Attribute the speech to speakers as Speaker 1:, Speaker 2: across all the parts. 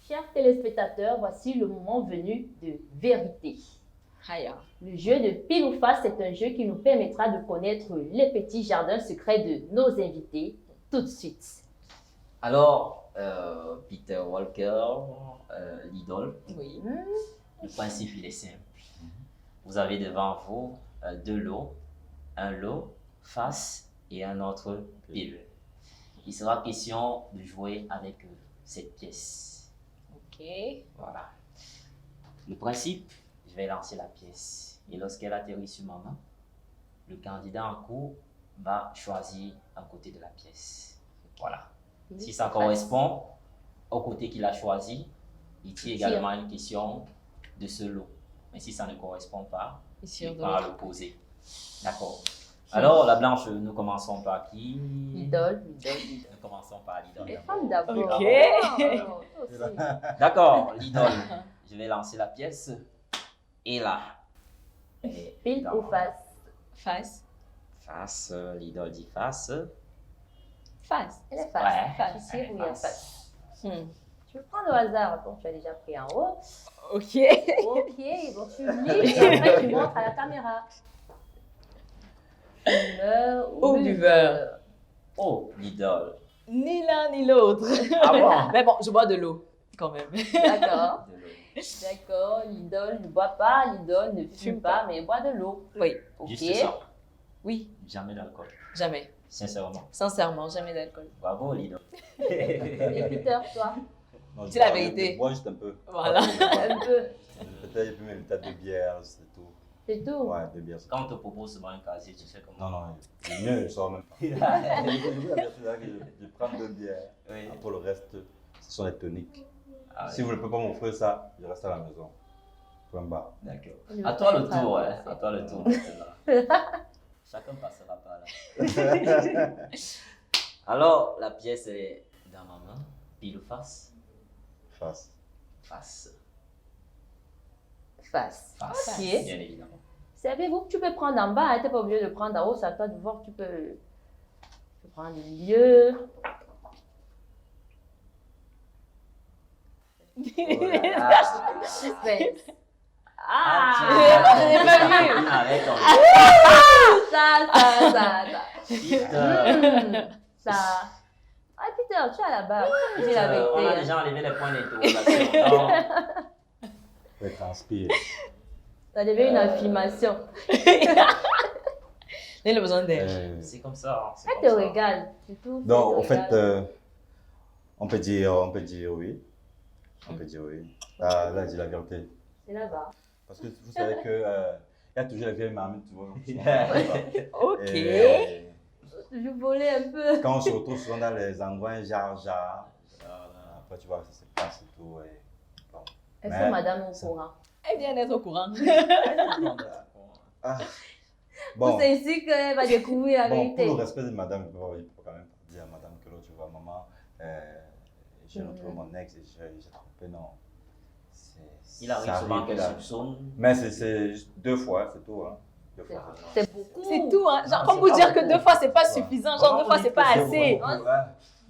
Speaker 1: Chers téléspectateurs, voici le moment venu de vérité.
Speaker 2: Haya.
Speaker 1: Le jeu de pile ou face est un jeu qui nous permettra de connaître les petits jardins secrets de nos invités tout de suite.
Speaker 3: Alors, Peter Walker, l'idole,
Speaker 2: Oui.
Speaker 3: le principe il est simple. Vous avez devant vous deux lots, un lot face et un autre pile. Il sera question de jouer avec cette pièce.
Speaker 2: Ok.
Speaker 3: Voilà. Le principe, je vais lancer la pièce et lorsqu'elle atterrit sur ma main, le candidat en cours va choisir un côté de la pièce. Voilà. Si ça correspond au côté qu'il a choisi, il tire également une question de ce lot. Mais si ça ne correspond pas, il va l'opposer. D'accord. Alors, la blanche, nous commençons par qui?
Speaker 1: L'idole.
Speaker 3: Nous commençons par l'idole.
Speaker 1: Les femmes d'abord.
Speaker 2: Ok.
Speaker 1: Toi aussi.
Speaker 3: D'accord, l'idole. Je vais lancer la pièce. Et là.
Speaker 1: Pile ou face?
Speaker 2: Face.
Speaker 3: Face, l'idole dit face.
Speaker 2: Face.
Speaker 1: Elle est face.
Speaker 3: Ouais.
Speaker 2: Face.
Speaker 1: Ici où il y a face.
Speaker 2: Hmm.
Speaker 1: Tu veux prendre au hasard, donc tu as déjà pris en haut.
Speaker 2: Ok.
Speaker 1: Ok, donc tu lis et après tu montres à la caméra. Fumeur
Speaker 2: Ou buveur.
Speaker 3: Oh, l'idole.
Speaker 2: Ni l'un ni l'autre.
Speaker 3: Ah bon?
Speaker 2: Mais bon, je bois de l'eau quand même.
Speaker 1: D'accord.
Speaker 3: De l'eau.
Speaker 1: D'accord, l'idole ne boit pas, l'idole ne fume pas, mais boit de l'eau.
Speaker 2: Oui.
Speaker 1: Ok.
Speaker 3: Juste ça.
Speaker 2: Oui.
Speaker 3: Jamais d'alcool.
Speaker 2: Jamais.
Speaker 3: Sincèrement.
Speaker 2: Sincèrement, jamais d'alcool.
Speaker 3: Bravo, l'idole.
Speaker 1: Et Peter, toi?
Speaker 4: Non,
Speaker 2: C'est la vérité.
Speaker 4: Je bois juste un peu.
Speaker 2: Voilà.
Speaker 1: Un peu.
Speaker 4: Peut-être il peut m'inviter à 2 bières, c'est tout.
Speaker 1: C'est tout.
Speaker 4: Ouais, 2 bières.
Speaker 3: Quand on te propose souvent un casier, tu fais comment?
Speaker 4: Non, le mien, je sors même pas. Je prends 2 bières.
Speaker 3: Oui.
Speaker 4: Après le reste, ce sont les toniques.
Speaker 3: Ah,
Speaker 4: Si vous ne pouvez pas m'offrir ça, je reste à la maison. Point barre.
Speaker 3: d'accord.
Speaker 1: Je
Speaker 3: À toi
Speaker 1: vais
Speaker 3: le
Speaker 1: pas
Speaker 3: tour,
Speaker 1: être
Speaker 3: à toi le tour maintenant. Chacun passera par là. Alors, la pièce est dans ma main. Pile ou face?
Speaker 4: Face.
Speaker 3: Face.
Speaker 1: Face.
Speaker 3: Face.
Speaker 1: Ok.
Speaker 3: Bien évidemment.
Speaker 1: Savez-vous que tu peux prendre en bas, tu n'es pas obligé de prendre en haut, c'est à toi de voir, tu peux prendre le milieu. Suspense.
Speaker 3: Ah,
Speaker 2: j'ai pas vu.
Speaker 3: Avec ton
Speaker 1: Ça. Ça. Ah, Peter, tu es à la barre. J'ai la
Speaker 3: On a
Speaker 1: vérité.
Speaker 3: déjà enlevé les points d'interrogation. Donc,
Speaker 4: Je transpire.
Speaker 1: Ça devient une affirmation.
Speaker 2: Il a besoin d'aide.
Speaker 3: c'est comme ça. C'est
Speaker 1: Elle
Speaker 3: comme
Speaker 1: te
Speaker 3: ça.
Speaker 1: régale. C'est tout.
Speaker 4: Donc,
Speaker 1: Elle te
Speaker 4: en fait,
Speaker 1: régale.
Speaker 4: on peut dire oui. On peut dire oui. Là, j'ai la vérité.
Speaker 1: C'est là-bas.
Speaker 4: Parce que vous savez que il y a toujours la vieille marmite, tu vois.
Speaker 2: Ok.
Speaker 4: Et,
Speaker 1: Je volais un peu.
Speaker 4: quand on se retrouve souvent dans les endroits jar, après tu vois, ça se passe et tout. Et, bon.
Speaker 1: Est-ce
Speaker 4: Mais-
Speaker 1: que madame est au courant?
Speaker 2: Elle vient d'être au courant.
Speaker 4: Ah.
Speaker 1: Bon.
Speaker 4: Bon,
Speaker 1: C'est ici qu'elle va découvrir la
Speaker 4: bon, pour
Speaker 1: vérité.
Speaker 4: le respect de madame, il faut quand même pas dire à madame que l'autre, tu vois, maman, j'ai retrouvé mon ex et j'ai trompé, non.
Speaker 3: Il arrive
Speaker 4: ça
Speaker 3: souvent qu'elle
Speaker 4: là.
Speaker 3: soupçonne.
Speaker 4: Mais c'est juste 2 fois, c'est tout. Hein. 2
Speaker 1: C'est-
Speaker 4: fois.
Speaker 1: C'est beaucoup.
Speaker 2: C'est tout, hein. Genre,
Speaker 3: Non,
Speaker 2: comme
Speaker 3: c'est
Speaker 2: vous
Speaker 3: pas
Speaker 2: dire que
Speaker 3: beaucoup.
Speaker 2: 2 fois, c'est pas
Speaker 4: Ouais.
Speaker 2: suffisant. Genre, 2 fois, c'est pas
Speaker 3: Comment vous
Speaker 2: assez.
Speaker 4: Ouais,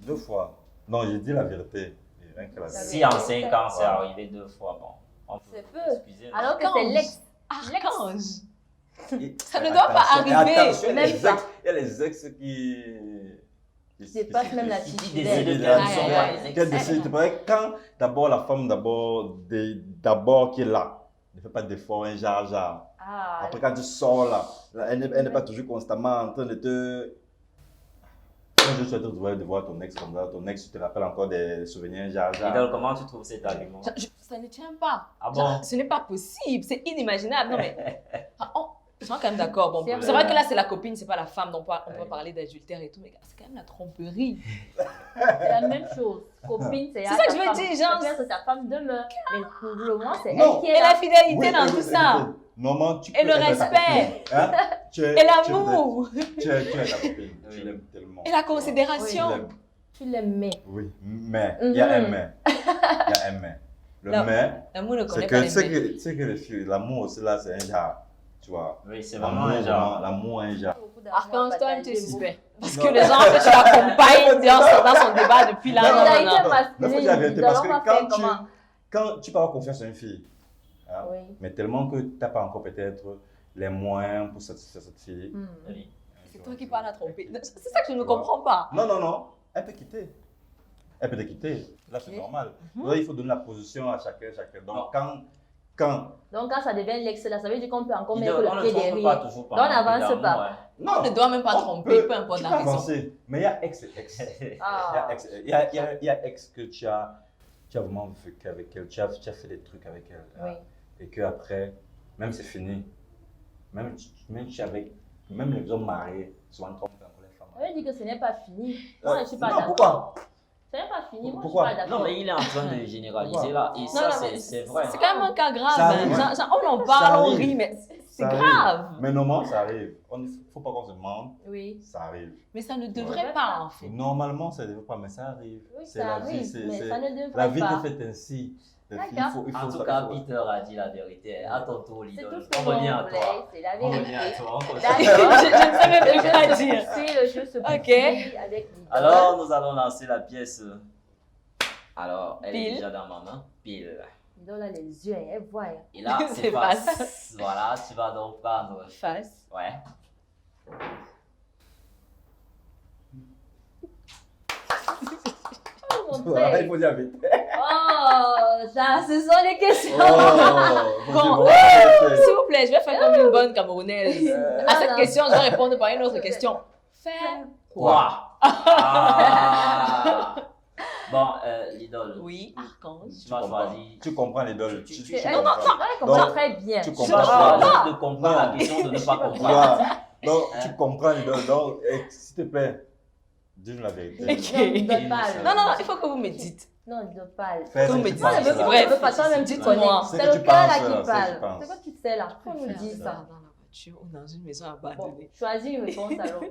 Speaker 4: 2 fois. Non, j'ai dit la vérité. Et rien que la vérité.
Speaker 3: Si en 5 ans c'est
Speaker 4: Ouais.
Speaker 3: arrivé 2 fois, bon. On peut
Speaker 1: C'est peu.
Speaker 3: excuser.
Speaker 1: Alors que c'est l'ex.
Speaker 2: Archange.
Speaker 4: Et-
Speaker 2: Ça ne doit pas
Speaker 4: attention,
Speaker 2: arriver.
Speaker 4: attention, il y a
Speaker 1: Même
Speaker 4: les
Speaker 1: pas.
Speaker 4: ex- il y a les ex qui
Speaker 1: Dépasse même la
Speaker 3: Qui dit
Speaker 1: titulaire.
Speaker 3: des
Speaker 4: Ouais,
Speaker 3: deux qui ne sont
Speaker 2: ouais,
Speaker 3: pas
Speaker 2: ouais.
Speaker 3: les
Speaker 4: Quel
Speaker 3: ex.
Speaker 4: décide, tu paraît quand d'abord la femme d'abord qui est là, ne fait pas d'efforts, un jar.
Speaker 1: Ah,
Speaker 4: Après quand tu sors là, elle n'est pas toujours constamment en train de te. Moi je souhaite de voir ton ex comme ça, ton ex tu te rappelles encore des souvenirs jar.
Speaker 3: Idole, comment tu trouves cet argument?
Speaker 2: Ça ne tient pas.
Speaker 3: Ah
Speaker 2: Genre,
Speaker 3: bon?
Speaker 2: ce n'est pas possible. C'est inimaginable. Non, mais. Je suis quand même d'accord. Bon,
Speaker 1: C'est
Speaker 2: c'est vrai
Speaker 1: vrai.
Speaker 2: que là, c'est la copine, c'est pas la femme. Donc, on peut
Speaker 3: Ouais.
Speaker 2: parler d'adultère et tout. Mais c'est quand même la tromperie.
Speaker 1: c'est la même chose. Copine, c'est
Speaker 2: C'est ça que je veux dire, genre.
Speaker 1: Ça peut être ta femme demeure. Mais pour le moment, c'est
Speaker 4: Non.
Speaker 1: elle qui
Speaker 2: Et
Speaker 1: est
Speaker 2: la
Speaker 1: là.
Speaker 2: fidélité dans tout ça.
Speaker 4: Normalement, tu
Speaker 2: Et le
Speaker 4: peux être ta
Speaker 2: respect.
Speaker 4: copine, hein.
Speaker 2: Et l'amour.
Speaker 4: Tu es ta copine, tu
Speaker 3: Oui.
Speaker 4: l'aimes tellement.
Speaker 2: Et la
Speaker 4: Tu
Speaker 2: considération.
Speaker 4: l'aimes.
Speaker 1: Tu l'aimais.
Speaker 4: Oui, mais, il y a un mais. Il y a un mais. Le
Speaker 2: Non.
Speaker 4: mais,
Speaker 2: L'amour ne
Speaker 4: c'est
Speaker 2: connaît
Speaker 4: que,
Speaker 2: pas
Speaker 4: tu sais
Speaker 2: les mains.
Speaker 4: que, tu sais que les filles, l'amour aussi là, c'est un genre. Tu vois.
Speaker 3: Oui, c'est vraiment un genre.
Speaker 4: L'amour, un genre.
Speaker 1: Beaucoup d'amour
Speaker 2: Archange, toi-même, tu es
Speaker 1: partagé,
Speaker 2: suspect. Parce
Speaker 4: Non.
Speaker 2: que les gens, en fait, tu l'accompagnes dans son débat depuis là.
Speaker 4: Non,
Speaker 2: Non,
Speaker 4: non,
Speaker 2: non,
Speaker 1: Solidarité
Speaker 2: non.
Speaker 4: Mais faut dire la vérité,
Speaker 1: masculine,
Speaker 4: parce
Speaker 1: on va
Speaker 4: que
Speaker 1: faire comment?
Speaker 4: quand tu peux avoir confiance en une fille, hein,
Speaker 1: Oui.
Speaker 4: mais tellement que tu n'as pas encore peut-être les moyens pour satisfaire cette fille.
Speaker 1: Hmm.
Speaker 3: Oui.
Speaker 2: C'est toi qui parles à tromper. C'est ça que je ne comprends pas.
Speaker 4: Non, non, non, elle peut quitter. Elle peut te quitter. Là, c'est
Speaker 2: Ok.
Speaker 4: normal.
Speaker 2: Mhm.
Speaker 4: Là, il faut donner la position à chacun. Donc, quand.
Speaker 1: Donc, quand ça devient l'ex, là, ça veut dire qu'on peut encore
Speaker 3: On
Speaker 1: mettre
Speaker 3: ne
Speaker 1: le pied
Speaker 3: trompe pas
Speaker 1: derrière.
Speaker 3: toujours
Speaker 1: Donc, on n'avance pas.
Speaker 4: Non,
Speaker 2: On ne doit même pas
Speaker 4: on
Speaker 2: tromper,
Speaker 4: peut-
Speaker 2: peu importe
Speaker 4: tu
Speaker 2: la
Speaker 4: peux
Speaker 2: raison.
Speaker 4: avancer. Mais il y a ex et ex.
Speaker 1: Ah.
Speaker 4: Il y a ex que tu as vraiment vécu avec elle, tu as fait des trucs avec elle.
Speaker 1: Oui.
Speaker 4: hein, et qu'après, même c'est fini, même les hommes mariés, souvent trompent encore les femmes.
Speaker 1: Ça veut dire que ce n'est pas fini. Moi, je ne suis pas
Speaker 4: non,
Speaker 1: d'accord.
Speaker 4: pourquoi?
Speaker 1: Ce n'est pas fini. Moi,
Speaker 4: Pourquoi?
Speaker 1: je ne suis pas d'accord.
Speaker 3: Non, mais il est en train de généraliser là. Et ça,
Speaker 2: non, mais
Speaker 3: c'est vrai.
Speaker 2: C'est quand même un cas grave.
Speaker 4: Ça
Speaker 2: hein.
Speaker 4: arrive.
Speaker 2: On en parle, on
Speaker 4: arrive.
Speaker 2: rit, mais c'est
Speaker 4: Ça arrive.
Speaker 2: grave.
Speaker 4: Mais normalement, ça arrive. Il ne faut pas qu'on se mente,
Speaker 1: Oui.
Speaker 4: ça arrive.
Speaker 2: Mais ça ne
Speaker 1: Ouais.
Speaker 2: devrait pas, en fait.
Speaker 4: Normalement, ça ne devrait pas, mais ça arrive.
Speaker 1: Oui,
Speaker 4: C'est
Speaker 1: ça
Speaker 4: la
Speaker 1: arrive,
Speaker 4: vie,
Speaker 1: mais ça ne devrait
Speaker 4: la vie
Speaker 1: pas.
Speaker 4: est faite ainsi. Il
Speaker 1: D'accord.
Speaker 3: En tout cas, Peter a dit la vérité. À ton tour,
Speaker 1: C'est
Speaker 3: Lidl.
Speaker 1: tout ce
Speaker 3: On
Speaker 1: que
Speaker 3: revient
Speaker 1: l'on
Speaker 3: à
Speaker 1: voulait,
Speaker 3: toi.
Speaker 1: c'est la
Speaker 3: On revient à
Speaker 1: vérité.
Speaker 3: toi. On continue.
Speaker 1: D'accord.
Speaker 2: Je ne sais même plus quoi dire.
Speaker 1: Le jeu se poursuit
Speaker 2: Ok.
Speaker 1: avec l'idole.
Speaker 3: Alors, nous allons lancer la pièce. Alors, elle est
Speaker 2: Pile.
Speaker 3: déjà dans ma main. Pile.
Speaker 1: L'idole a les yeux, hein, elle voit. hein.
Speaker 3: Et là,
Speaker 2: C'est
Speaker 3: c'est face. Voilà, tu vas donc prendre.
Speaker 2: Face.
Speaker 3: Ouais.
Speaker 1: Oh, mon
Speaker 4: Voilà, il
Speaker 1: Dieu.
Speaker 4: faut dire la vérité.
Speaker 1: Oh, ça, ce sont les questions.
Speaker 2: Bon.
Speaker 4: c'est
Speaker 2: S'il vous plaît, je vais faire comme une bonne Camerounaise. À cette
Speaker 1: non.
Speaker 2: question, je vais répondre par une autre question. Faire
Speaker 3: Quoi? Ah. Bon, l'idole.
Speaker 2: Oui, Archange.
Speaker 3: Tu vas choisir.
Speaker 4: Tu comprends l'idole.
Speaker 3: Tu-
Speaker 4: Tu
Speaker 3: tu-
Speaker 1: Non,
Speaker 4: comprends.
Speaker 1: non, elle comprend
Speaker 4: Donc,
Speaker 1: très bien.
Speaker 4: tu
Speaker 3: Tu
Speaker 4: comprends.
Speaker 3: vas
Speaker 2: comprends.
Speaker 3: choisir de comprendre la
Speaker 4: Non.
Speaker 3: question de ne pas comprendre.
Speaker 4: Voilà. Donc, tu comprends l'idole. Donc, s'il te plaît, dis-nous la vérité.
Speaker 2: Ok.
Speaker 1: Non, ne donne pas.
Speaker 2: Non, non, il faut que vous me dites.
Speaker 1: Non, ne donne pas.
Speaker 4: Fais ce
Speaker 2: Comme
Speaker 4: que
Speaker 2: me
Speaker 4: tu
Speaker 2: dit.
Speaker 1: Non,
Speaker 4: penses,
Speaker 1: ne veut
Speaker 4: là.
Speaker 2: Bref.
Speaker 1: pas. Toi-même, tu connais.
Speaker 2: Dites-moi.
Speaker 1: C'est
Speaker 4: Ce
Speaker 1: le
Speaker 4: que tu
Speaker 1: cœur là
Speaker 4: penses,
Speaker 1: qui
Speaker 4: c'est ce que
Speaker 1: parle.
Speaker 4: tu penses.
Speaker 1: C'est quoi tu sais là? Faut nous
Speaker 2: Faire
Speaker 1: dire
Speaker 2: ça
Speaker 1: ça.
Speaker 2: dans la voiture ou dans une maison
Speaker 1: Bon,
Speaker 2: abandonnée.
Speaker 1: choisis une réponse alors.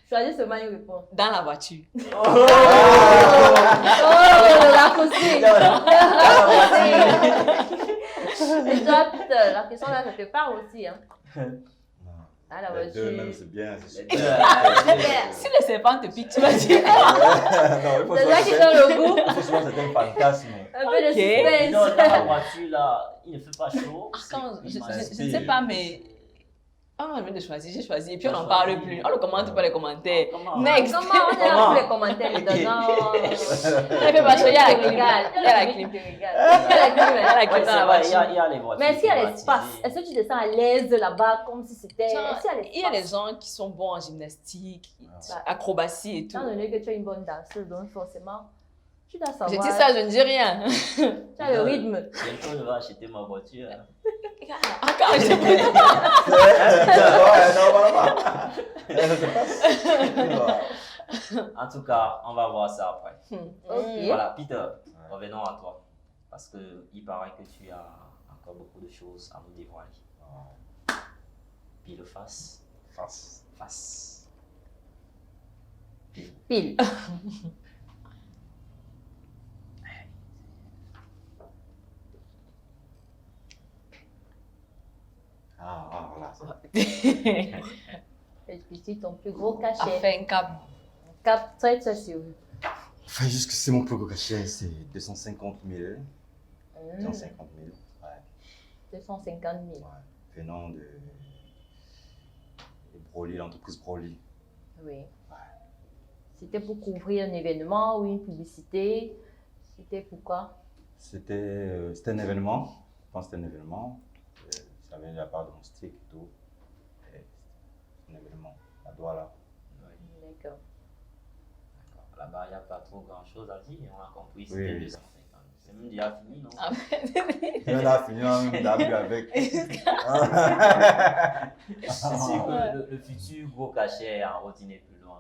Speaker 1: Choisis seulement une réponse.
Speaker 2: Dans la voiture.
Speaker 1: Oh, la cousine. Et toi, Peter, la question là, ça te parle aussi. Hein. Ah, la
Speaker 4: Les deux
Speaker 1: voiture.
Speaker 4: même, c'est bien. C'est
Speaker 3: Les
Speaker 4: super.
Speaker 3: deux,
Speaker 2: Si le serpent te pique, tu vas dire.
Speaker 4: Non, il faut
Speaker 1: C'est
Speaker 4: souvent
Speaker 1: ça qui
Speaker 4: que
Speaker 1: donne le goût.
Speaker 4: il faut souvent que c'est un fantasme.
Speaker 1: Un peu de
Speaker 2: Ok.
Speaker 1: suspense.
Speaker 3: Dans la voiture là, il ne fait pas chaud.
Speaker 2: Archange,
Speaker 3: C'est-
Speaker 2: je
Speaker 3: il
Speaker 2: ne sais pas, mais. Ah, je viens de choisir, j'ai choisi. Et puis on n'en parle plus. On ne commente pas les commentaires.
Speaker 3: Comment?
Speaker 2: Next.
Speaker 1: Comment on est là
Speaker 3: Comment?
Speaker 1: pour les commentaires de non.
Speaker 2: Elle fait pas chaud, il y a la clim. Il y a la clim.
Speaker 1: Il y a la clim.
Speaker 2: Il y a la
Speaker 3: Ouais,
Speaker 2: clim
Speaker 3: c'est
Speaker 2: dans la
Speaker 3: vrai, il y a-
Speaker 2: voiture.
Speaker 3: il y a les voitures.
Speaker 1: Mais est-ce qu'il y a
Speaker 3: climatisées.
Speaker 1: l'espace? Est-ce que tu te sens à l'aise là-bas comme si c'était.
Speaker 2: Genre,
Speaker 1: Est-ce qu'il y a l'espace?
Speaker 2: il y a des gens qui sont bons en gymnastique,
Speaker 1: Bah,
Speaker 2: acrobatie et tout.
Speaker 1: Étant donné que tu es une bonne danseuse, donc forcément, tu dois savoir.
Speaker 2: Je dis ça, je ne dis rien.
Speaker 1: Tu as le rythme.
Speaker 3: Bientôt, je vais acheter ma voiture.
Speaker 2: Encore, je
Speaker 4: Ouais, normalement. C'est pas.
Speaker 3: En tout cas, on va voir ça après.
Speaker 1: Ok.
Speaker 3: Voilà, Peter, revenons à toi. Parce qu'il paraît que tu as encore beaucoup de choses à nous dévoiler. Pile face.
Speaker 4: Face.
Speaker 3: Face. Pile.
Speaker 1: Pile.
Speaker 4: Voilà.
Speaker 1: Explicite ton plus gros cachet.
Speaker 2: Enfin, un cap.
Speaker 1: Cap très très sûr.
Speaker 4: Enfin, juste que c'est mon plus gros cachet, c'est 250 000.
Speaker 1: Mmh.
Speaker 4: 250 000. Ouais.
Speaker 1: 250 000.
Speaker 4: Ouais. Venant de Broly, l'entreprise Broly.
Speaker 1: Oui. C'était pour couvrir un événement ou une publicité. C'était pourquoi?
Speaker 4: C'était un événement. Je pense que c'était un événement. Ça venait de la part de mon stick et tout. Et c'est un événement à Douala.
Speaker 1: D'accord.
Speaker 3: D'accord. Là-bas, il n'y a pas trop grand-chose à dire. On a compris.
Speaker 4: Oui.
Speaker 3: C'était 250. C'est même déjà fini, non?
Speaker 2: Ah,
Speaker 4: Et on a fini, on a même d'abus avec.
Speaker 3: C'est sûr que le futur gros cachet en route n'est plus loin.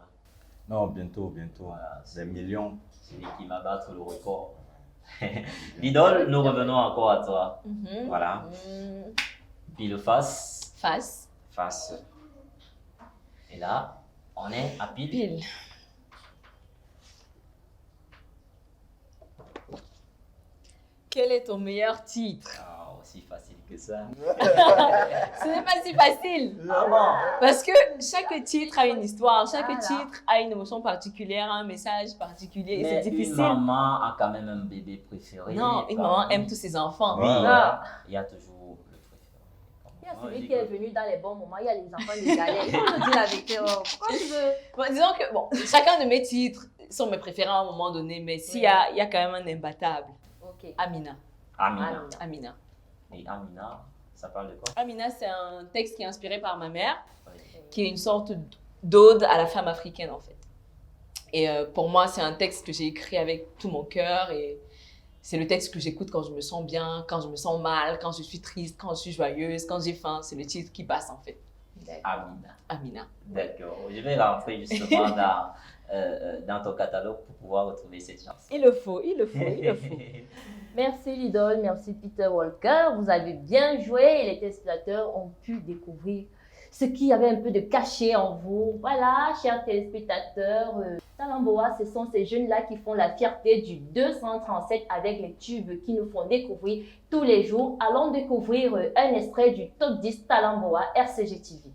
Speaker 4: Non, bientôt, bientôt.
Speaker 3: Voilà,
Speaker 4: Des millions.
Speaker 3: c'est lui qui va battre le record. L'idole, nous revenons encore à toi.
Speaker 2: Mhm.
Speaker 3: Voilà.
Speaker 2: Mhm.
Speaker 3: Pile face.
Speaker 2: Face.
Speaker 3: Face. Et là, on est à pile.
Speaker 2: Pile. Quel est ton meilleur titre?
Speaker 3: Ah, aussi facile que ça.
Speaker 2: Ce n'est pas si facile.
Speaker 3: Ah bon?
Speaker 2: Parce que chaque titre a une histoire, chaque
Speaker 1: Voilà.
Speaker 2: titre a une émotion particulière, un message particulier. Et
Speaker 3: Mais
Speaker 2: c'est difficile.
Speaker 3: une maman a quand même un bébé préféré.
Speaker 2: Non, une maman aime tous ses enfants.
Speaker 3: Oui,
Speaker 1: Ah.
Speaker 3: il y a toujours le préféré.
Speaker 1: Il y a
Speaker 3: On
Speaker 1: celui
Speaker 3: dit
Speaker 1: qui est
Speaker 3: que-
Speaker 1: venu dans les bons moments, il y a les enfants de galère. Il faut nous dire la vérité. Oh. Pourquoi tu veux?
Speaker 2: Bon, disons que bon, chacun de mes titres sont mes préférés à un moment donné, mais s'il y a, il y a quand même un imbattable.
Speaker 1: Ok.
Speaker 2: Amina.
Speaker 3: Amina.
Speaker 2: Amina.
Speaker 3: Et Amina, ça parle de quoi?
Speaker 2: Amina, c'est un texte qui est inspiré par ma mère,
Speaker 3: Oui.
Speaker 2: qui est une sorte d'ode à la femme africaine en fait. Et pour moi, c'est un texte que j'ai écrit avec tout mon cœur et c'est le texte que j'écoute quand je me sens bien, quand je me sens mal, quand je suis triste, quand je suis joyeuse, quand j'ai faim. C'est le titre qui passe en fait.
Speaker 3: Amina.
Speaker 2: Amina.
Speaker 3: D'accord. Je vais rentrer justement dans ton catalogue pour pouvoir retrouver cette chanson.
Speaker 2: Il le faut, il le faut, il le faut.
Speaker 1: Merci l'idole, merci Peter Walker. Vous avez bien joué et les téléspectateurs ont pu découvrir ce qui avait un peu de caché en vous. Voilà, chers téléspectateurs, Talamboa, ce sont ces jeunes-là qui font la fierté du 237 avec les tubes qui nous font découvrir tous les jours. Allons découvrir un extrait du Top 10 Talamboa RCG TV.